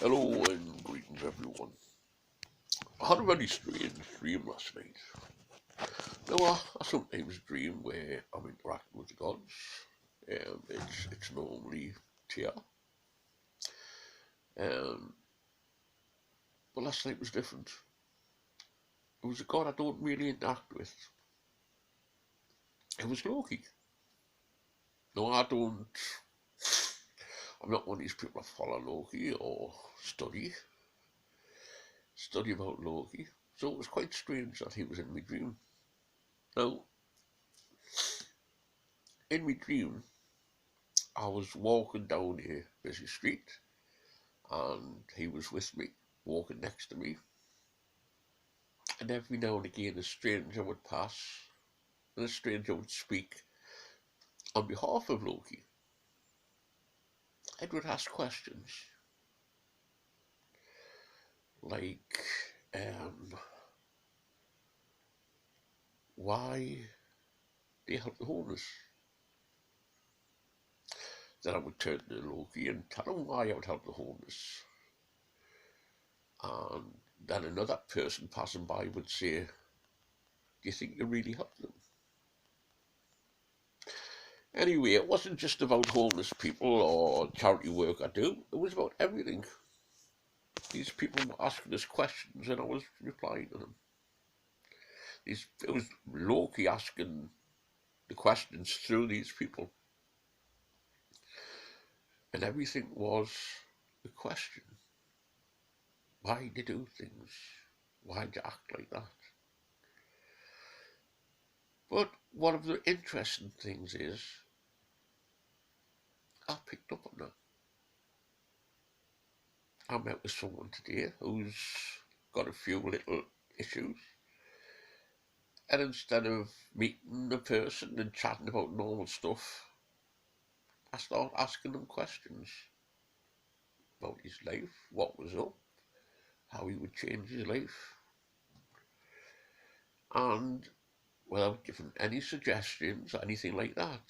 Hello and greetings everyone. I had a very strange dream last night. Now I sometimes dream where I'm interacting with the gods. It's normally Tia. Um, but last night was different. It was a god I don't really interact with. It was Loki. No, I'm not one of these people that follow Loki or study about Loki. So it was quite strange that he was in my dream. Now, in my dream, I was walking down a busy street and he was with me, walking next to me. And every now and again, a stranger would pass and a stranger would speak on behalf of Loki. And would ask questions like, um, why do you help the homeless? Then I would turn to Loki and tell him why I would help the homeless. And then another person passing by would say, do you think you really help them? Anyway, it wasn't just about homeless people or charity work I do, it was about everything. These people were asking us questions and I was replying to them. It was Loki asking the questions through these people. And everything was a question. Why do you do things? Why do you act like that? But one of the interesting things is I picked up on that. I met with someone today who's got a few little issues. And instead of meeting the person and chatting about normal stuff, I start asking them questions about his life, what was up, how he would change his life. And without giving any suggestions, anything like that,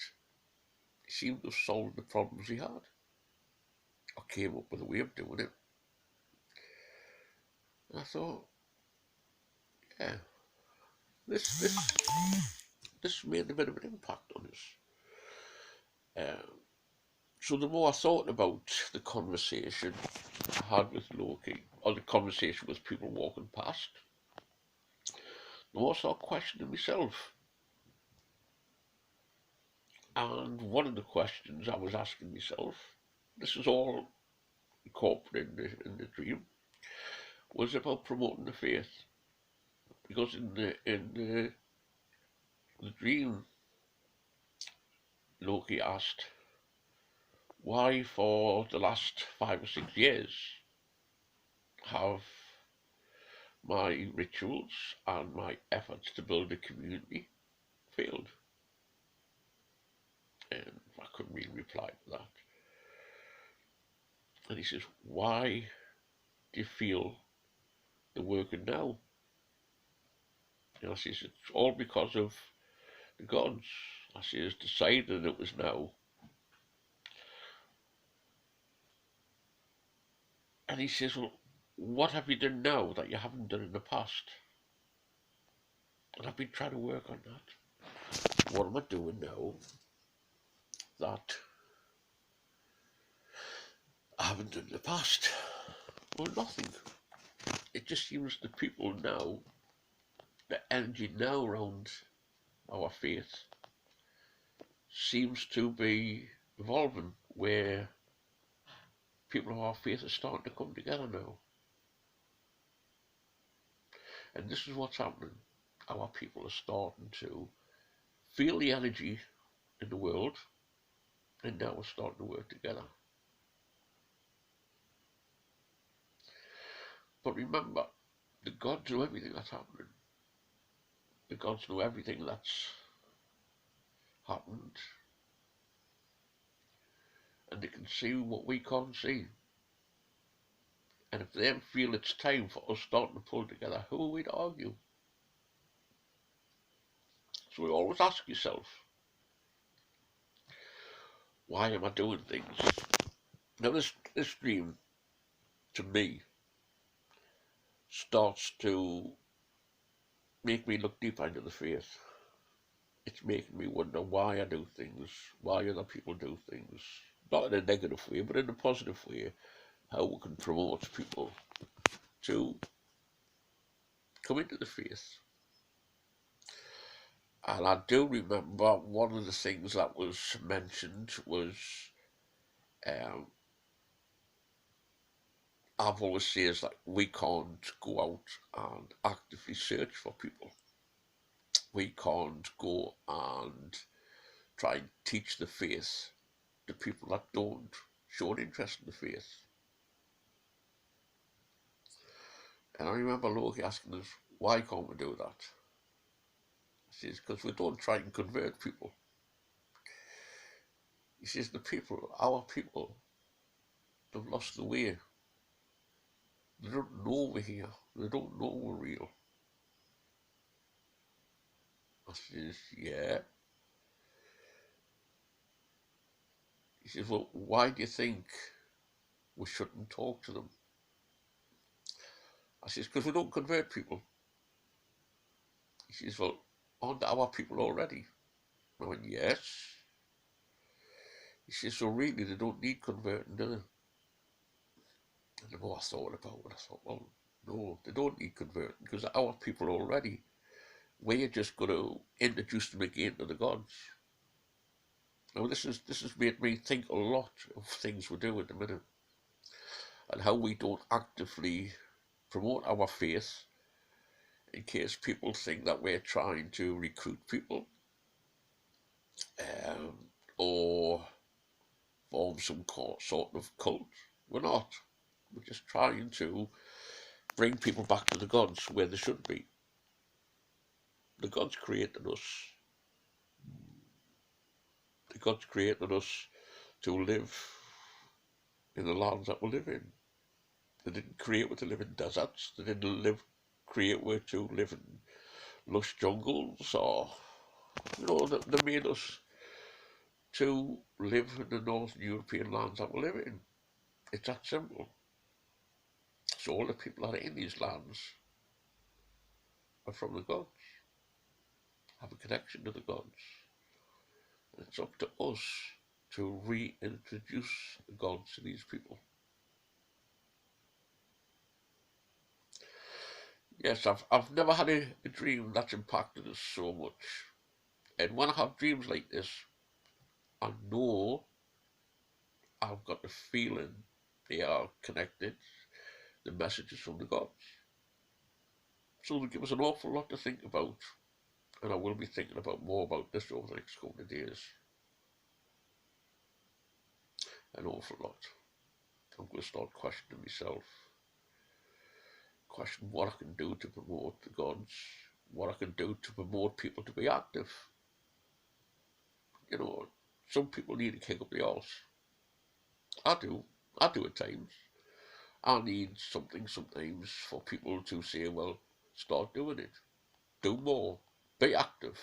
he seemed to have solved the problems he had. I came up with a way of doing it. And I thought, yeah, this made a bit of an impact on us. Um, so the more I thought about the conversation I had with Loki, or the conversation with people walking past, the more I started questioning myself. And one of the questions I was asking myself, this is all incorporated in the dream, was about promoting the faith. Because in the dream, Loki asked, why for the last 5 or 6 years have my rituals and my efforts to build a community failed? And I couldn't really reply to that. And he says, why do you feel they're working now? And I says, it's all because of the gods. I says, decided it was now. And he says, well, what have you done now that you haven't done in the past? And I've been trying to work on that. What am I doing now that I haven't done in the past? Well, nothing. It just seems the people now, the energy now around our faith seems to be evolving where people of our faith are starting to come together now. And this is what's happening. Our people are starting to feel the energy in the world and now we're starting to work together. But remember, the gods know everything that's happening. The gods know everything that's happened. And they can see what we can't see. And if they feel it's time for us starting to pull together, who are we to argue? So we always ask yourself, why am I doing things? Now this dream to me, starts to make me look deeper into the faith. It's making me wonder why I do things, why other people do things, not in a negative way, but in a positive way, how we can promote people to come into the faith. And I do remember one of the things that was mentioned was, um, I've always said that we can't go out and actively search for people. We can't go and try and teach the faith to people that don't show an interest in the faith. And I remember Loki asking us, why can't we do that? He says, because we don't try and convert people. He says, the people, our people, they've lost the way. They don't know we're here. They don't know we're real. I says, yeah. He says, well, why do you think we shouldn't talk to them? I says, because we don't convert people. He says, well, aren't our people already? I went, yes. He says, so really they don't need converting, do they? And the more I thought about it, I thought, well, no, they don't need converting because our people already. We're just going to introduce them again to the gods. Now this has made me think a lot of things we do at the minute and how we don't actively promote our faith in case people think that we're trying to recruit people um, or form some sort of cult. We're not. We're just trying to bring people back to the gods where they should be. The gods created us. The gods created us to live in the lands that we live in. They didn't create us to live in deserts. They didn't create us to live in lush jungles or, they made us to live in the Northern European lands that we live in. It's that simple. So all the people that are in these lands are from the gods, have a connection to the gods. And it's up to us to reintroduce the gods to these people. Yes, I've never had a dream that's impacted us so much. And when I have dreams like this, I know I've got the feeling they are connected, the messages from the gods. So they give us an awful lot to think about. And I will be thinking about more about this over the next couple of days. An awful lot. I'm going to start questioning myself. Question what I can do to promote the gods. What I can do to promote people to be active. Some people need to kick up the arse. I do. I do at times. I need something sometimes for people to say, well, start doing it. Do more. Be active.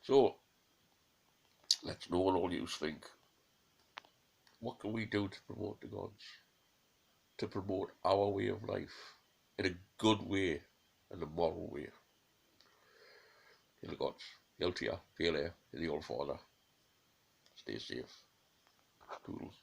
So, let's know what all you think. What can we do to promote the gods? To promote our way of life in a good way and a moral way. In the gods. He'll to you. Feel here. In the All Father. Stay safe. Toodles.